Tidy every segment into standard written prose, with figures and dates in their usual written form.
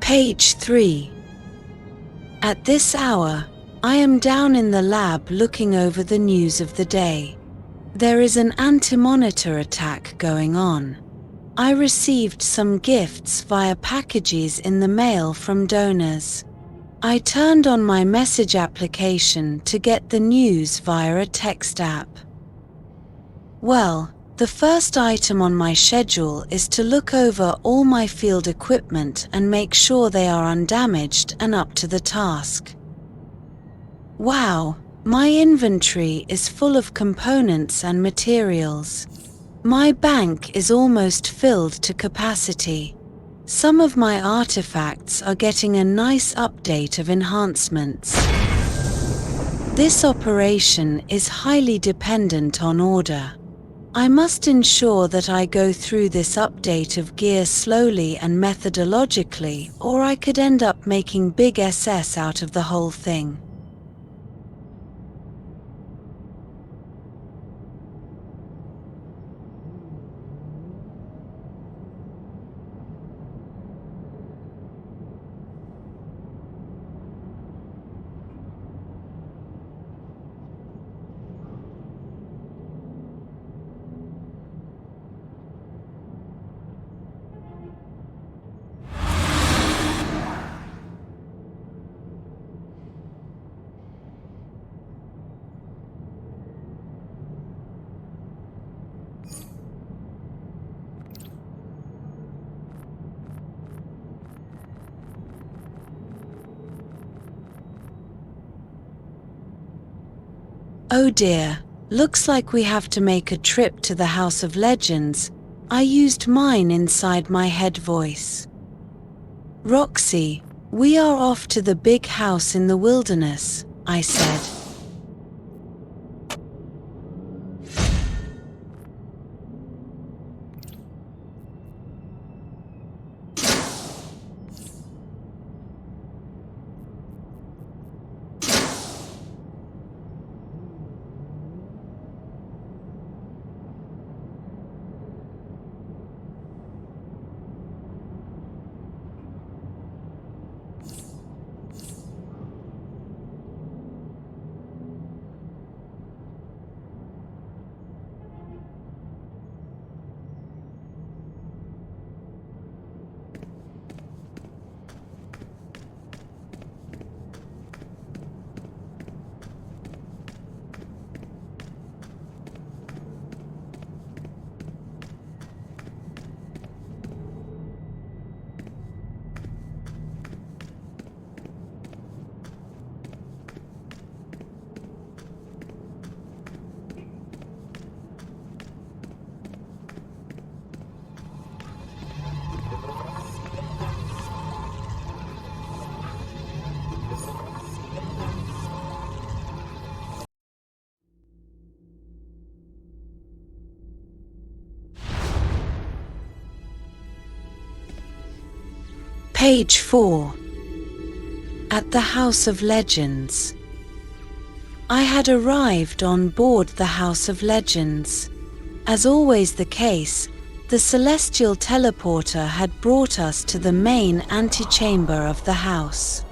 Page 3. At this hour, I am down in the lab looking over the news of the day. There is an anti-monitor attack going on. I received some gifts via packages in the mail from donors. I turned on my message application to get the news via a text app. Well, the first item on my schedule is to look over all my field equipment and make sure they are undamaged and up to the task. Wow, my inventory is full of components and materials. My bank is almost filled to capacity. Some of my artifacts are getting a nice update of enhancements. This operation is highly dependent on order. I must ensure that I go through this update of gear slowly and methodologically, or I could end up making big SS out of the whole thing. Oh dear, looks like we have to make a trip to the House of Legends. I used mine inside my head voice. Roxy, we are off to the big house in the wilderness, I said. Page 4. at the House of Legends. I had arrived on board the House of Legends. As always the case, the celestial teleporter had brought us to the main antechamber of the house.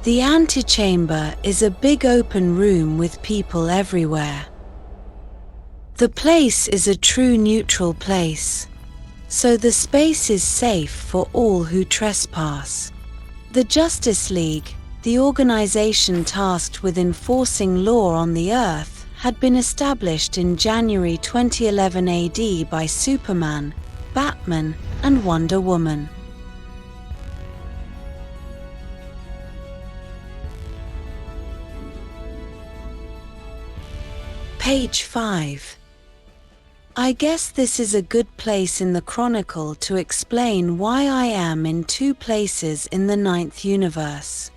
The antechamber is a big open room with people everywhere. The place is a true neutral place, so the space is safe for all who trespass. The Justice League, the organization tasked with enforcing law on the Earth, had been established in January 2011 AD by Superman, Batman, and Wonder Woman. Page 5. I guess this is a good place in the Chronicle to explain why I am in two places in the ninth universe.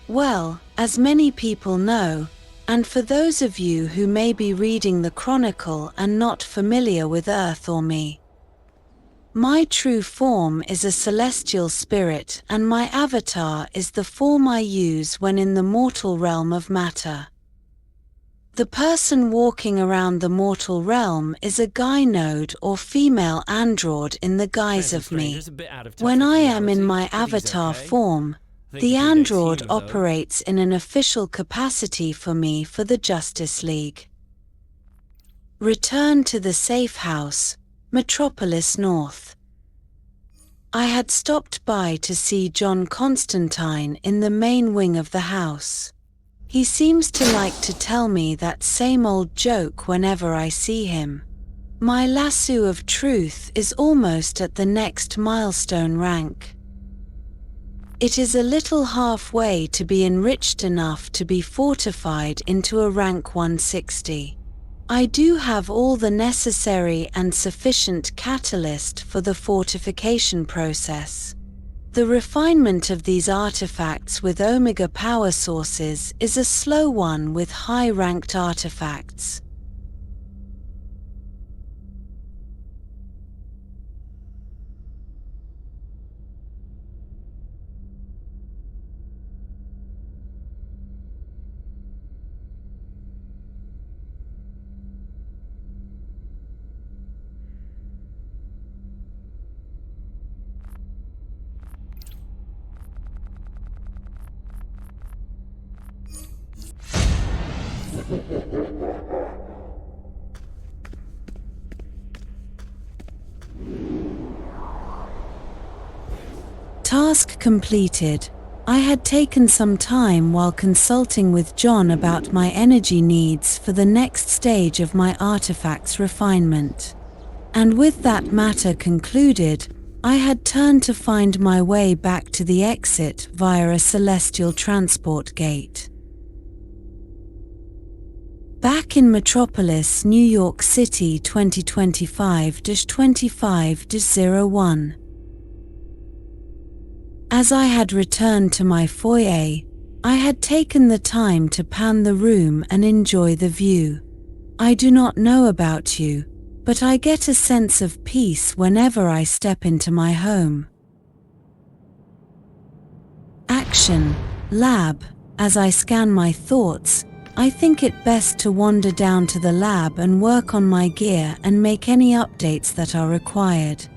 Well, as many people know, and for those of you who may be reading the Chronicle and not familiar with Earth or me, my true form is a celestial spirit and my avatar is the form I use when in the mortal realm of matter. The person walking around the mortal realm is a gynode or female android in the guise of me. When I am in my avatar form, the android operates in an official capacity for me for the Justice League. Return to the safe house, Metropolis North. I had stopped by to see John Constantine in the main wing of the house. He seems to like to tell me that same old joke whenever I see him. My lasso of truth is almost at the next milestone rank. It is a little halfway to be enriched enough to be fortified into a rank 160. I do have all the necessary and sufficient catalyst for the fortification process. The refinement of these artifacts with omega power sources is a slow one with high-ranked artifacts. Task completed. I had taken some time while consulting with John about my energy needs for the next stage of my artifacts refinement. And with that matter concluded, I had turned to find my way back to the exit via a celestial transport gate. Back in Metropolis, New York City 2025-25-01. As I had returned to my foyer, I had taken the time to pan the room and enjoy the view. I do not know about you, but I get a sense of peace whenever I step into my home. Action, lab. As I scan my thoughts, I think it best to wander down to the lab and work on my gear and make any updates that are required.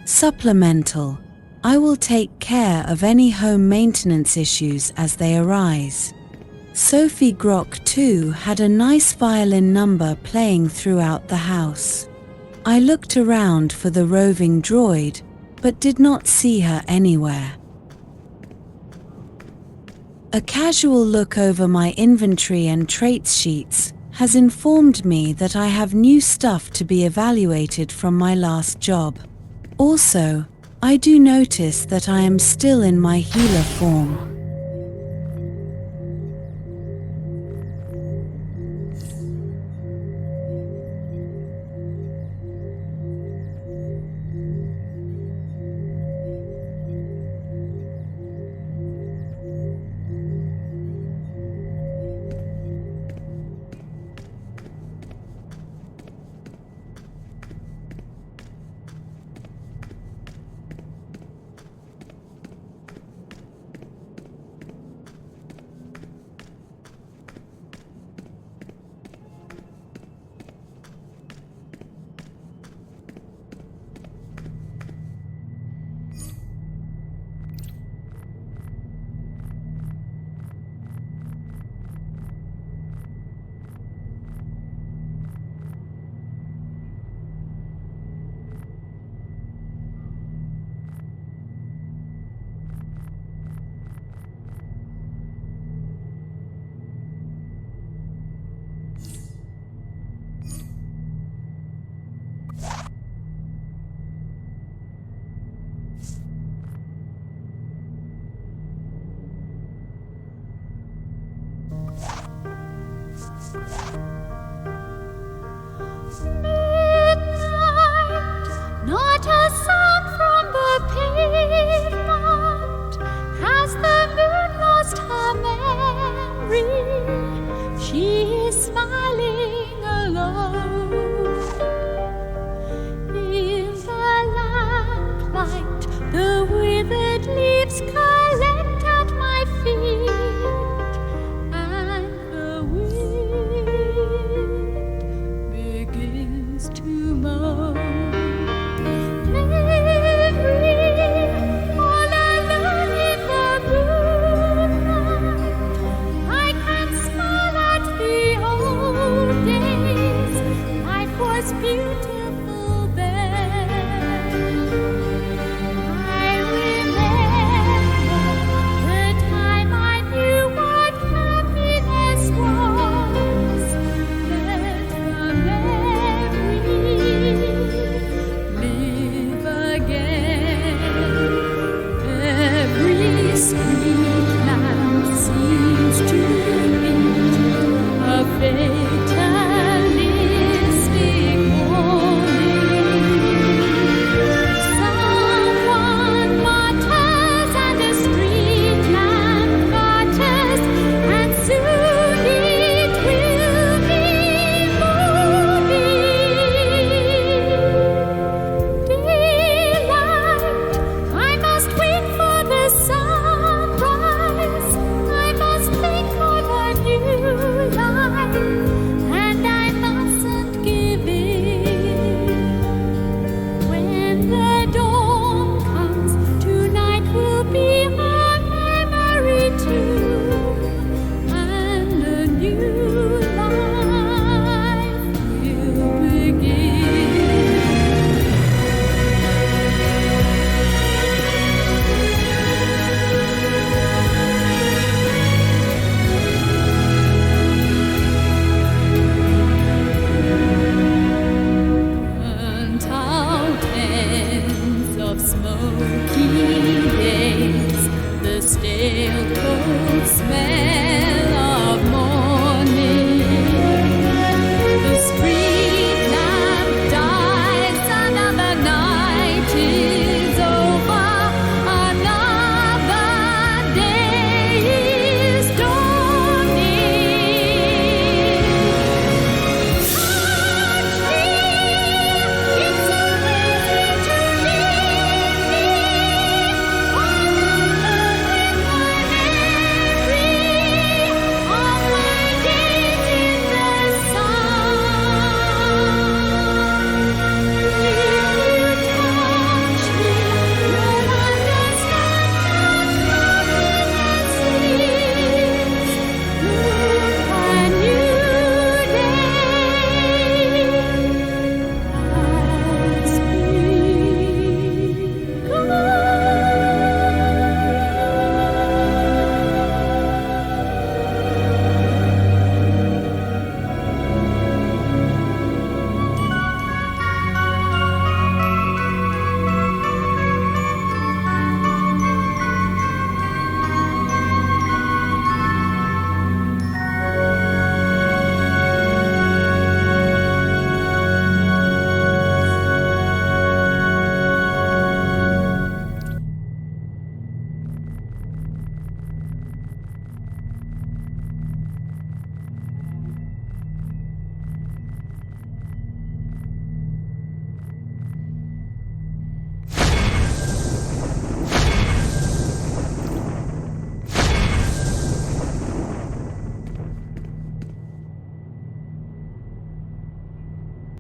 Supplemental. I will take care of any home maintenance issues as they arise. Sophie Grok 2 had a nice violin number playing throughout the house. I looked around for the roving droid, but did not see her anywhere. A casual look over my inventory and traits sheets has informed me that I have new stuff to be evaluated from my last job. Also, I do notice that I am still in my healer form. cosmos.